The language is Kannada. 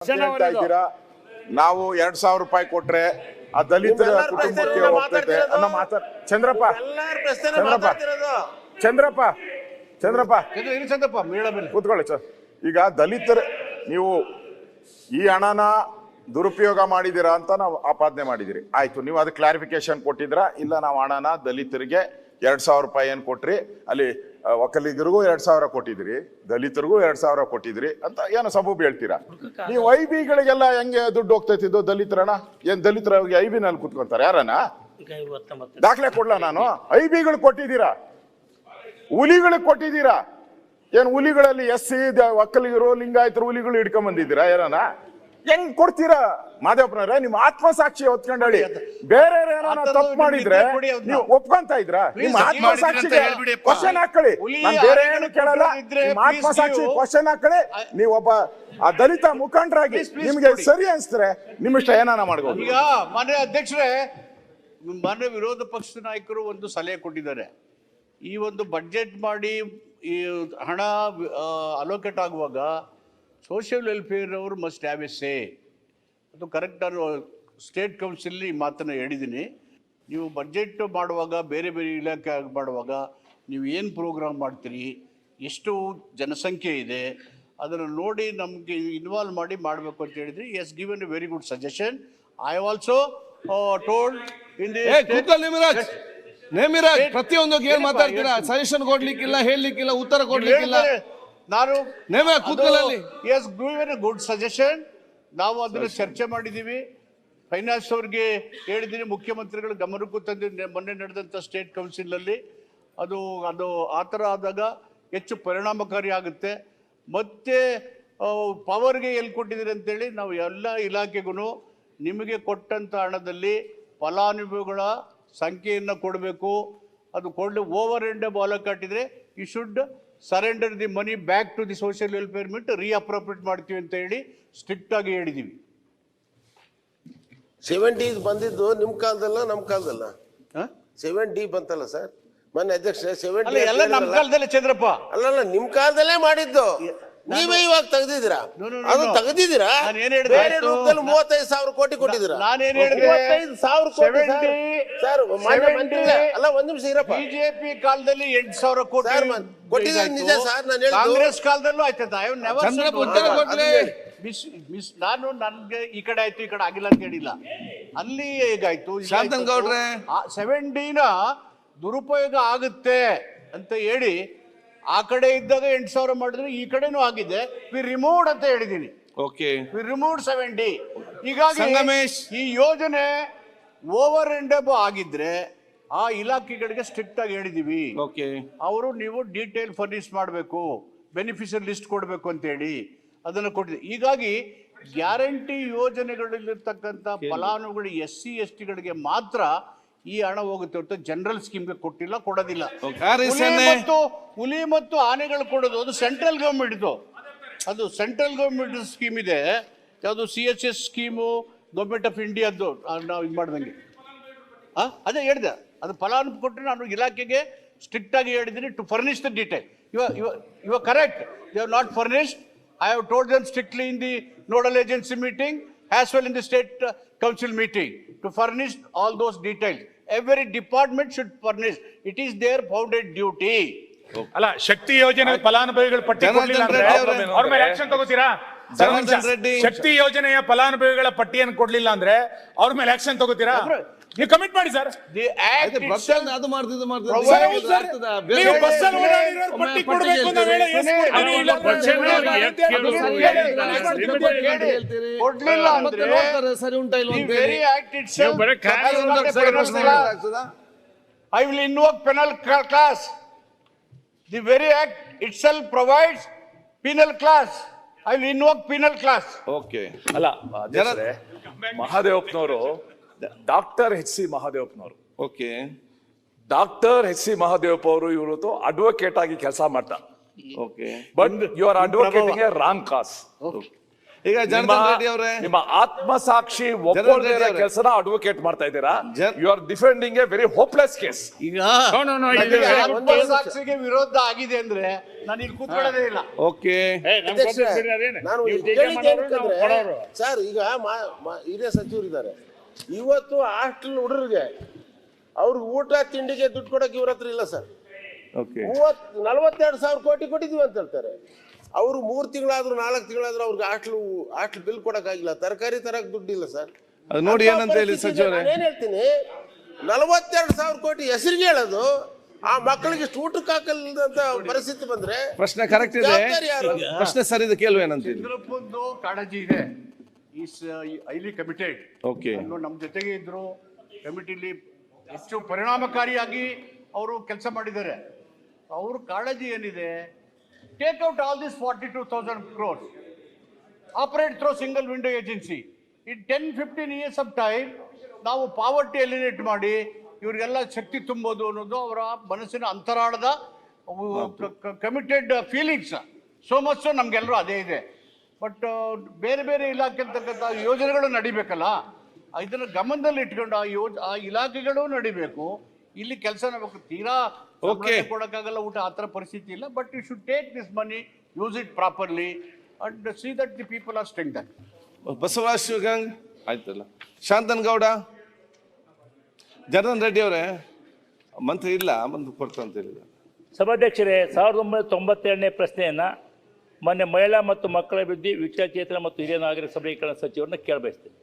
ಹೇಳ್ತಾ ಇದ್ದೀರಾ ನಾವು 2,000 ರೂಪಾಯಿ ಕೊಟ್ರೆ ಆ ದಲಿತರ ಕುಟುಂಬಕ್ಕೆ ಹೋಗ್ತೈತೆ ಅನ್ನೋ ಚಂದ್ರಪ್ಪ ಚಂದ್ರಪ್ಪ ಚಂದ್ರಪ್ಪ ಚಂದ್ರಪ್ಪ ಕೂತ್ಕೊಳ್ಳಿ ಸರ್. ಈಗ ದಲಿತರ ನೀವು ಈ ಹಣನ ದುರುಪಯೋಗ ಮಾಡಿದೀರಾ ಅಂತ ನಾವು ಆಪಾದನೆ ಮಾಡಿದಿರಿ. ಆಯ್ತು, ನೀವು ಅದಕ್ಕೆ ಕ್ಲಾರಿಫಿಕೇಶನ್ ಕೊಟ್ಟಿದ್ರಾ? ಇಲ್ಲ, ನಾವು ಹಣನ ದಲಿತರಿಗೆ 2,000 ರೂಪಾಯಿ ಏನ್ ಕೊಟ್ರಿ, ಅಲ್ಲಿ ಒಕ್ಕಲಿಗರಿಗೂ 2,000 ಕೊಟ್ಟಿದ್ರಿ, ದಲಿತರಿಗೂ 2,000 ಕೊಟ್ಟಿದ್ರಿ ಅಂತ ಏನೋ ಸಬೂಬ್ ಹೇಳ್ತೀರಾ. ನೀವು ಐಬಿಗಳಿಗೆಲ್ಲ ಹೆಂಗೆ ದುಡ್ಡು ಹೋಗ್ತೈತಿದ್ದು? ದಲಿತರಣ ಏನ್ ದಲಿತರ ಐಬಿನಲ್ಲಿ ಕುತ್ಕೊಂತಾರೆ ಯಾರನ? ದಾಖಲೆ ಕೊಡ್ಲಾ ನಾನು? ಐಬಿಗಳು ಕೊಟ್ಟಿದ್ದೀರಾ, ಹುಲಿಗಳಿಗೆ ಕೊಟ್ಟಿದ್ದೀರಾ. ಏನ್ ಹುಲಿಗಳಲ್ಲಿ ಎಸ್ಸಿ ಒಕ್ಕಲಿಗರು ಲಿಂಗಾಯತರು ಹುಲಿಗಳು ಹಿಡ್ಕೊಂಡ್ ಬಂದಿದ್ದೀರಾ ಯಾರನ? ಹೆಂಗ್ ಕೊಡ್ತೀರಾ ಮಾದೇವಪ್ಪನವ್ರೆ? ನಿಮ್ ಆತ್ಮಸಾಕ್ಷಿ ಹೊತ್ಕೊಂಡ್ ಹೇಳಿ. ಬೇರೆ ಏನಾರ ತಪ್ಪು ಮಾಡಿದ್ರೆ ನೀವು ಒಪ್ಕೊಂತ ಇದ್ರ? ನಿಮ್ ಆತ್ಮಸಾಕ್ಷಿಗೆ ಕ್ವಶನ್ ಹಾಕೊಳ್ಳಿ. ನಾನು ಬೇರೆ ಏನು ಕೇಳಲ್ಲ, ನಿಮ್ ಆತ್ಮಸಾಕ್ಷಿ ಕ್ವಶನ್ ಹಾಕೊಳ್ಳಿ. ನೀವು ಒಬ್ಬ ಆ ದಲಿತ ಮುಖಂಡರಾಗಿ ನಿಮ್ಗೆ ಸರಿ ಅನ್ಸಿದ್ರೆ ನಿಮ್ಮ ಇಷ್ಟ ಏನಾನ ಮಾಡ್ಬೋದು. ಈಗ ಮಾನ್ಯ ಅಧ್ಯಕ್ಷರೇ, ಮಾನ್ಯ ವಿರೋಧ ಪಕ್ಷದ ನಾಯಕರು ಒಂದು ಸಲಹೆ ಕೊಟ್ಟಿದ್ದಾರೆ. ಈ ಒಂದು ಬಡ್ಜೆಟ್ ಮಾಡಿ ಈ ಹಣ ಅಲೋಕೇಟ್ ಆಗುವಾಗ ಸೋಷಿಯಲ್ ವೆಲ್ಫೇರ್ ಅವರು ಮಸ್ಟ್ ಹ್ಯಾವ್ ಎ ಸೇ. ಅದು ಕರೆಕ್ಟ್. ನಾನು ಸ್ಟೇಟ್ ಕೌನ್ಸಿಲ್ ಈ ಮಾತನ್ನು ಹೇಳಿದ್ದೀನಿ. ನೀವು ಬಡ್ಜೆಟ್ ಮಾಡುವಾಗ, ಬೇರೆ ಬೇರೆ ಇಲಾಖೆ ಮಾಡುವಾಗ ನೀವು ಏನು ಪ್ರೋಗ್ರಾಮ್ ಮಾಡ್ತೀರಿ, ಎಷ್ಟು ಜನಸಂಖ್ಯೆ ಇದೆ, ಅದನ್ನು ನೋಡಿ ನಮಗೆ ಇನ್ವಾಲ್ವ್ ಮಾಡಿ ಮಾಡಬೇಕು ಅಂತ ಹೇಳಿದ್ರಿ. Yes given a very good suggestion. I also told in the Nemiraj ಪ್ರತಿಯೊಂದು ಏನ್ ಮಾತಾಡ್ತೀರಾ? ಸಜೆಷನ್ ಕೊಡ್ಲಿಕ್ಕಿಲ್ಲ, ಹೇಳಲಿಕ್ಕಿಲ್ಲ, ಉತ್ತರ ಕೊಡ್ಲಿಕ್ಕಿಲ್ಲ. ನಾನು yes given a good suggestion. ನಾವು ಅದನ್ನು ಚರ್ಚೆ ಮಾಡಿದ್ದೀವಿ. ಫೈನಾನ್ಸ್ ಅವ್ರಿಗೆ ಹೇಳಿದ್ದೀನಿ, ಮುಖ್ಯಮಂತ್ರಿಗಳ ಗಮನಕ್ಕೂ ತಂದು ಮೊನ್ನೆ ನಡೆದಂಥ ಸ್ಟೇಟ್ ಕೌನ್ಸಿಲಲ್ಲಿ. ಅದು ಆ ಥರ ಆದಾಗ ಹೆಚ್ಚು ಪರಿಣಾಮಕಾರಿ ಆಗುತ್ತೆ. ಮತ್ತೆ ಪವರ್ಗೆ ಎಲ್ಲಿ ಕೊಟ್ಟಿದ್ದೀರಿ ಅಂತೇಳಿ ನಾವು ಎಲ್ಲ ಇಲಾಖೆಗೂ ನಿಮಗೆ ಕೊಟ್ಟಂಥ ಹಣದಲ್ಲಿ ಫಲಾನುಭವಿಗಳ ಸಂಖ್ಯೆಯನ್ನು ಕೊಡಬೇಕು. ಅದು ಕೊಡಲಿ. ಓವರ್ ಎಂಡ್ ಬಾಲಕ್ ಕಟ್ಟಿದ್ರೆ you should surrender the money back to the social welfare ಮಿಟ್, ರೀಅಪ್ರೋಪ್ರಿಯೇಟ್ ಮಾಡ್ತೀವಿ ಅಂತ ಹೇಳಿ ಸ್ಟ್ರಿಕ್ಟ್ ಆಗಿ ಹೇಳಿದ್ದೀವಿ. 7D ಬಂದಿದ್ದು ನಿಮ್ಮ ಕಾಲದಲ್ಲ ನಮ್ಮ ಕಾಲದಲ್ಲ? 7D ಬಂತಲ್ಲ ಸರ್ ಮೊನ್ನೆ ಅಧ್ಯಕ್ಷ? 7D ಎಲ್ಲ ನಮ್ಮ ಕಾಲದಲ್ಲೇ ಚಂದ್ರಪ್ಪ. ಅಲ್ಲಲ್ಲ, ನಿಮ್ಮ ಕಾಲದಲ್ಲೇ ಮಾಡಿದ್ದು. ನೀವೇ ಇವಾಗ ತೆಗ್ದಿದ್ದೀರಾ? ಅದು ತೆಗ್ದಿದ್ದೀರಾ? ಬೇರೆ ರೂಪದಲ್ಲಿ 35,000 ಕೋಟಿ ಕೊಟ್ಟಿದ್ದೀರಾ? ನಾನೇನ್ ಹೇಳಿದೆ? 35,000 ಕೋಟಿ ಸರ್. ಅಲ್ಲ, ಒಂದ್ ನಿಮಿಷ ಇರಪ್ಪ. ಬಿಜೆಪಿ ಕಾಲದಲ್ಲಿ 8,000 ಕೋಟಿ ಕೊಟ್ಟಿದ್ದಾರೆ, ನಿಜ ಸರ್. ನಾನು ಹೇಳಿದ್ದು ಕಾಂಗ್ರೆಸ್ ಕಾಲದಲ್ಲೂ ಆಯ್ತದ. ನಾನು ನನ್ಗೆ ಈ ಕಡೆ ಆಯ್ತು, ಈ ಕಡೆ ಆಗಿಲ್ಲ ಅಂತ ಹೇಳಿಲ್ಲ. ಅಲ್ಲಿ ಹೇಗಾಯ್ತು? 7D ದುರುಪಯೋಗ ಆಗುತ್ತೆ ಅಂತ ಹೇಳಿ ಆ ಕಡೆ ಇದ್ದಾಗ 8,000 ಮಾಡಿದ್ರೆ ಈ ಕಡೆನೂ ಆಗಿದೆ. ವಿ ರಿಮೂವ್ಡ್ ಅಂತ ಹೇಳಿದೀನಿ. Okay, we removed 7D. ಹೀಗಾಗಿ ಈ ಯೋಜನೆ ಓವರ್ ಎಂಡ್ ಅಬ್ ಆಗಿದ್ರೆ ಆ ಇಲಾಖೆಗಳಿಗೆ ಸ್ಟ್ರಿಕ್ಟ್ ಆಗಿ ಹೇಳಿದೀವಿ. ಓಕೆ, ಅವರು ನೀವು ಡೀಟೇಲ್ ಫರ್ನಿಶ್ ಮಾಡಬೇಕು, ಬೆನಿಫಿಷಿಯರ್ ಲಿಸ್ಟ್ ಕೊಡಬೇಕು ಅಂತ ಹೇಳಿ ಅದನ್ನು ಕೊಟ್ಟಿದೆ. ಹೀಗಾಗಿ ಗ್ಯಾರಂಟಿ ಯೋಜನೆಗಳಲ್ಲಿರ್ತಕ್ಕಂಥ ಫಲಾನುಭವಿಗಳು SC ST ಗಳಿಗೆ ಮಾತ್ರ ಈ ಹಣ ಹೋಗುತ್ತೆ ಹೊರತು ಜನರಲ್ ಸ್ಕೀಮ್ಗೆ ಕೊಟ್ಟಿಲ್ಲ, ಕೊಡೋದಿಲ್ಲ. ಹುಲಿ ಮತ್ತು ಆನೆಗಳು ಕೊಡೋದು ಅದು ಸೆಂಟ್ರಲ್ ಗೌರ್ಮೆಂಟ್. ಅದು ಸೆಂಟ್ರಲ್ ಗೌರ್ಮೆಂಟ್ ಸ್ಕೀಮ್ ಇದೆ. ಯಾವುದು CHS ಸ್ಕೀಮು, ಗೌರ್ಮೆಂಟ್ ಆಫ್ ಇಂಡಿಯಾದ್ದು. ನಾವು ಇದು ಮಾಡ್ದಂಗೆ ಅದೇ ಹೇಳಿದೆ. ಅದು ಫಲಾನುಭವಿ ಕೊಟ್ಟರೆ ನಾನು ಇಲಾಖೆಗೆ ಸ್ಟ್ರಿಕ್ಟ್ ಆಗಿ ಹೇಳಿದ್ದೀನಿ to furnish the detail. You are correct. They have not furnished. I have told them strictly in the nodal agency meeting as well in the state council meeting to furnish all those details. Every department should furnish. It is their founded duty. ಅಲ್ಲ, ಶಕ್ತಿ ಯೋಜನೆ ಫಲಾನುಭವಿಗಳ ಪಟ್ಟಿ ಕೊಡಲಿಲ್ಲ ಅಂದ್ರೆ ಅವ್ರ ಮೇಲೆ ಆಕ್ಷನ್ ತಗೋತೀರಾ? ಶಕ್ತಿ ಯೋಜನೆಯ ಫಲಾನುಭವಿಗಳ ಪಟ್ಟಿಯನ್ನು ಕೊಡ್ಲಿಲ್ಲ ಅಂದ್ರೆ ಅವ್ರ ಮೇಲೆ ಆಕ್ಷನ್ ತಗೋತೀರಾ? ನೀವು ಕಮಿಟ್ ಮಾಡಿ ಸರ್. ಅದು ಮಾಡ್ತಿದ್ದು ನೀವು ಬಸ್ಸಲ್ಲಿ ಓಡಾಡಿರೋರು ಪಟ್ಟಿ ಕೊಡಬೇಕು ಅಂತ ಹೇಳಿ ಕೊಡ್ಲಿಲ್ಲ ಅಂದ್ರೆ ಸರಿ ಉಂಟಾ ಇಲ್ಲ ಅಂತ very act itself. I will invoke penal class. The very act itself provides penal class. I will invoke penal class. Okay. ಅಲ್ಲ, ಮಹಾದೇವಪ್ಪನವರು ಡಾಕ್ಟರ್ HC ಮಹಾದೇವಪ್ಪನವರು. ಓಕೆ, ಡಾಕ್ಟರ್ HC ಮಹಾದೇವಪ್ಪ ಅವರು ಇವತ್ತು ಅಡ್ವೊಕೇಟ್ ಆಗಿ ಕೆಲಸ ಮಾಡ್ತಾರೆ. Okay, but you are advocating a wrong cause. ಈಗ ಜನಾರ್ದನ್ ರೆಡ್ಡಿ ಅವರೇ, ನಿಮ್ಮ ಆತ್ಮಸಾಕ್ಷಿ ಒಪ್ಪದೇ ಇರೋ ಕೆಲಸನ ಅಡ್ವೊಕೇಟ್ ಮಾಡ್ತಾ ಇದ್ದೀರಾ. You are defending a very hopeless case. ಈಗ ಆತ್ಮಸಾಕ್ಷಿಗೆ ವಿರೋಧ ಆಗಿದೆ ಅಂದ್ರೆ ನಾನು ಇಲ್ಲಿ ಕೂತ್ಕೊಳ್ಳೋದೇ ಇಲ್ಲ. ಓಕೆ ನಾನು ಕೇಳಿದ್ದೇನೆ ಸರ್, ಈಗ ಹಿರಿಯ ಸಚಿವರಿದ್ದಾರೆ, ಇವತ್ತು ಹಾಸ್ಟೆಲ್ ಹುಡುಗರಿಗೆ ಅವ್ರಿಗೆ ಊಟ ತಿಂಡಿಗೆ ದುಡ್ಡು ಕೊಡಕ್ಕೆ ಇವ್ರ ಹತ್ರ ಇಲ್ಲ ಸರ್. ಓಕೆ 42,000 ಕೋಟಿ ಕೊಟ್ಟಿದೀವಿ ಅಂತ ಹೇಳ್ತಾರೆ. ಅವರು 3 ತಿಂಗಳಾದ್ರೂ 4 ತಿಂಗಳಾದ್ರೂ ಅವ್ರಿಗೆ ಹಾಸ್ಟೆಲ್ ಬಿಲ್ ಕೊಡಕ್ಕಾಗಿಲ್ಲ, ತರಕಾರಿ ತರಕ್ ದುಡ್ಡಿಲ್ಲ ಸರ್. ಅದು ನೋಡಿ ಏನಂತ ಹೇಳಿ ಸಚಿವರೇ. ಏನ್ ಹೇಳ್ತೀನಿ, 42,000 ಕೋಟಿ ಹೆಸರಿಗೆ ಹೇಳೋದು, ಆ ಮಕ್ಕಳಿಗೆ ಊಟಕ್ಕೆ ಹಾಕಲ್ದಂತ ಪರಿಸ್ಥಿತಿ ಬಂದ್ರೆ ಪ್ರಶ್ನೆ ಕರೆಕ್ಟ್ ಇದೆ, ಜವಾಬ್ದಾರಿ ಯಾರು? ಪ್ರಶ್ನೆ ಸರಿದ ಕೇಳುವ ಏನಂತೀರಿ? ಚಂದ್ರಪ್ಪಂದು ಕಾಳಜಿ ಇದೆ, ಈಸ್ ಹೈಲಿ ಕಮಿಟೆಡ್. ಓಕೆ, ನಮ್ಮ ಜೊತೆಗೆ ಇದ್ರು, ಕಮಿಟಿಲಿ ಹೆಚ್ಚು ಪರಿಣಾಮಕಾರಿಯಾಗಿ ಅವರು ಕೆಲಸ ಮಾಡಿದ್ದಾರೆ. ಅವ್ರ ಕಾಳಜಿ ಏನಿದೆ, take out all this 42,000 crores, operate through single window agency. In 10-15 years of time ನಾವು ಪಾವರ್ಟಿ ಎಲಿನೇಟ್ ಮಾಡಿ ಇವರಿಗೆಲ್ಲ ಶಕ್ತಿ ತುಂಬೋದು ಅನ್ನೋದು ಅವರ ಮನಸ್ಸಿನ ಅಂತರಾಳದ ಕಮಿಟೆಡ್ ಫೀಲಿಂಗ್ಸ್. ಸೋ ಮಚ್ ನಮ್ಗೆಲ್ಲರೂ ಅದೇ ಇದೆ. ಬಟ್ ಬೇರೆ ಬೇರೆ ಇಲಾಖೆ ಅಂತಕ್ಕಂಥ ಯೋಜನೆಗಳು ನಡಿಬೇಕಲ್ಲ, ಇದನ್ನು ಗಮನದಲ್ಲಿ ಇಟ್ಕೊಂಡು ಆ ಇಲಾಖೆಗಳು ನಡಿಬೇಕು. ಇಲ್ಲಿ ಕೆಲಸ ಮಾಡಬೇಕು. ತೀರಾ ಕೊಡಕ್ಕಾಗಲ್ಲ, ಊಟ ಆ ಥರ ಪರಿಸ್ಥಿತಿ ಇಲ್ಲ. But you should take this money, use it properly and see that the people are strengthen. Basavaraj Shivagang ಆಯ್ತಲ್ಲ. ಶಾಂತನ್ ಗೌಡ, ಜನಾರ್ದನ್ ರೆಡ್ಡಿ ಅವರೇ, ಮಂತ್ರಿ ಇಲ್ಲ ಬಂದು ಕೊಡ್ತಾ ಅಂತ ಹೇಳಿದ. ಸಭಾಧ್ಯಕ್ಷರೇ, 1992ನೇ ಪ್ರಶ್ನೆಯನ್ನ ಮೊನ್ನೆ ಮಹಿಳಾ ಮತ್ತು ಮಕ್ಕಳ ಅಭಿವೃದ್ಧಿ, ವಿಕಲಚೇತನ ಮತ್ತು ಹಿರಿಯ ನಾಗರಿಕ ಸಬಲೀಕರಣ ಸಚಿವರನ್ನ ಕೇಳಬಯಸ್ತೇನೆ.